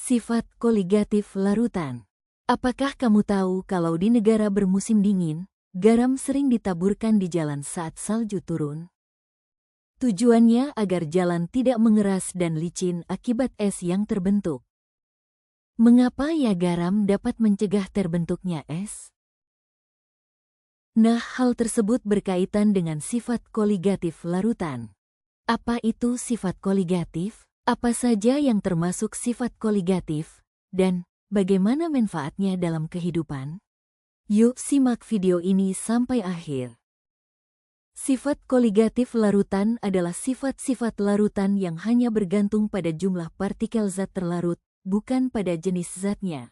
Sifat koligatif larutan. Apakah kamu tahu kalau di negara bermusim dingin, garam sering ditaburkan di jalan saat salju turun? Tujuannya agar jalan tidak mengeras dan licin akibat es yang terbentuk. Mengapa ya garam dapat mencegah terbentuknya es? Nah, hal tersebut berkaitan dengan sifat koligatif larutan. Apa itu sifat koligatif? Apa saja yang termasuk sifat koligatif? Dan bagaimana manfaatnya dalam kehidupan? Yuk simak video ini sampai akhir. Sifat koligatif larutan adalah sifat-sifat larutan yang hanya bergantung pada jumlah partikel zat terlarut, bukan pada jenis zatnya.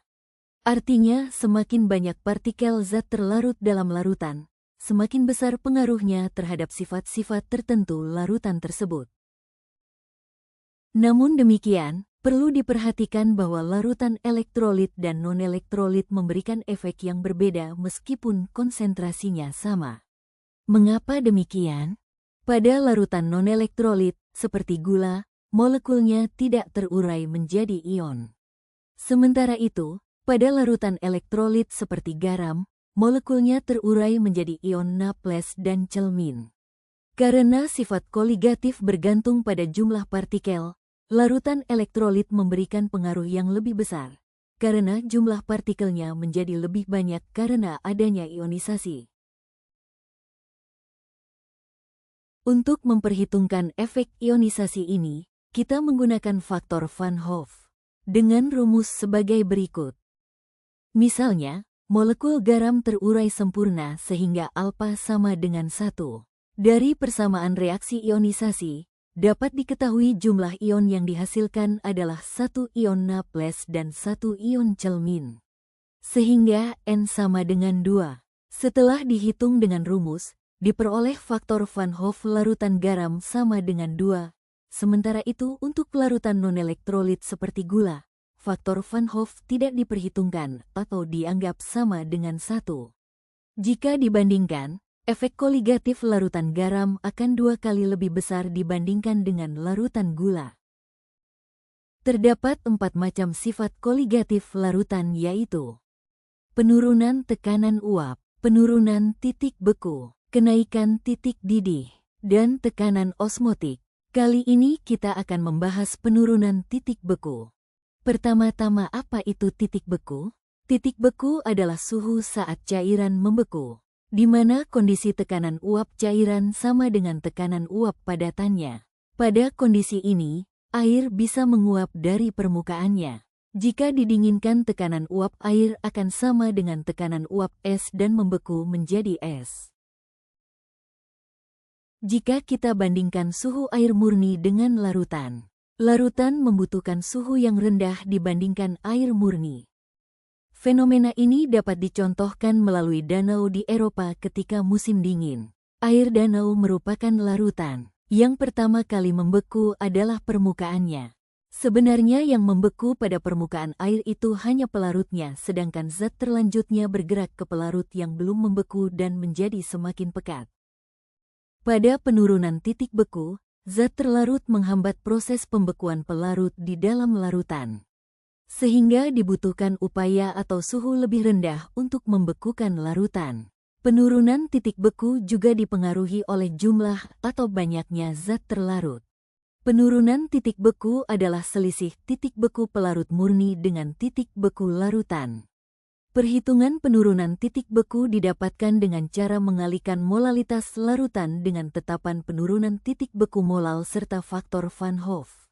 Artinya, semakin banyak partikel zat terlarut dalam larutan, semakin besar pengaruhnya terhadap sifat-sifat tertentu larutan tersebut. Namun demikian, perlu diperhatikan bahwa larutan elektrolit dan non-elektrolit memberikan efek yang berbeda meskipun konsentrasinya sama. Mengapa demikian? Pada larutan non-elektrolit, seperti gula, molekulnya tidak terurai menjadi ion. Sementara itu, pada larutan elektrolit seperti garam, molekulnya terurai menjadi ion Na+ dan celmin. Karena sifat koligatif bergantung pada jumlah partikel, larutan elektrolit memberikan pengaruh yang lebih besar, karena jumlah partikelnya menjadi lebih banyak karena adanya ionisasi. Untuk memperhitungkan efek ionisasi ini, kita menggunakan faktor Van Hoff dengan rumus sebagai berikut. Misalnya, molekul garam terurai sempurna sehingga alfa sama dengan 1. Dari persamaan reaksi ionisasi, dapat diketahui jumlah ion yang dihasilkan adalah 1 ion Na+ dan 1 ion celmin. Sehingga N sama dengan 2. Setelah dihitung dengan rumus, diperoleh faktor Van Hoff larutan garam sama dengan 2. Sementara itu untuk larutan non-elektrolit seperti gula, faktor Van Hoff tidak diperhitungkan atau dianggap sama dengan 1. Jika dibandingkan, efek koligatif larutan garam akan 2 kali lebih besar dibandingkan dengan larutan gula. Terdapat 4 macam sifat koligatif larutan yaitu penurunan tekanan uap, penurunan titik beku, kenaikan titik didih, dan tekanan osmotik. Kali ini kita akan membahas penurunan titik beku. Pertama-tama, apa itu titik beku? Titik beku adalah suhu saat cairan membeku, di mana kondisi tekanan uap cairan sama dengan tekanan uap padatannya. Pada kondisi ini, air bisa menguap dari permukaannya. Jika didinginkan, tekanan uap air akan sama dengan tekanan uap es dan membeku menjadi es. Jika kita bandingkan suhu air murni dengan larutan, larutan membutuhkan suhu yang rendah dibandingkan air murni. Fenomena ini dapat dicontohkan melalui danau di Eropa ketika musim dingin. Air danau merupakan larutan. Yang pertama kali membeku adalah permukaannya. Sebenarnya yang membeku pada permukaan air itu hanya pelarutnya, sedangkan zat terlanjutnya bergerak ke pelarut yang belum membeku dan menjadi semakin pekat. Pada penurunan titik beku, zat terlarut menghambat proses pembekuan pelarut di dalam larutan, sehingga dibutuhkan upaya atau suhu lebih rendah untuk membekukan larutan. Penurunan titik beku juga dipengaruhi oleh jumlah atau banyaknya zat terlarut. Penurunan titik beku adalah selisih titik beku pelarut murni dengan titik beku larutan. Perhitungan penurunan titik beku didapatkan dengan cara mengalihkan molalitas larutan dengan tetapan penurunan titik beku molal serta faktor Van Hoff.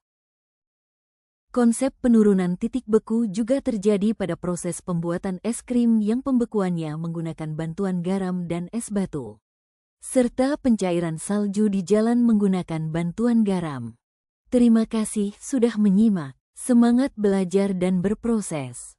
Konsep penurunan titik beku juga terjadi pada proses pembuatan es krim yang pembekuannya menggunakan bantuan garam dan es batu, serta pencairan salju di jalan menggunakan bantuan garam. Terima kasih sudah menyimak. Semangat belajar dan berproses.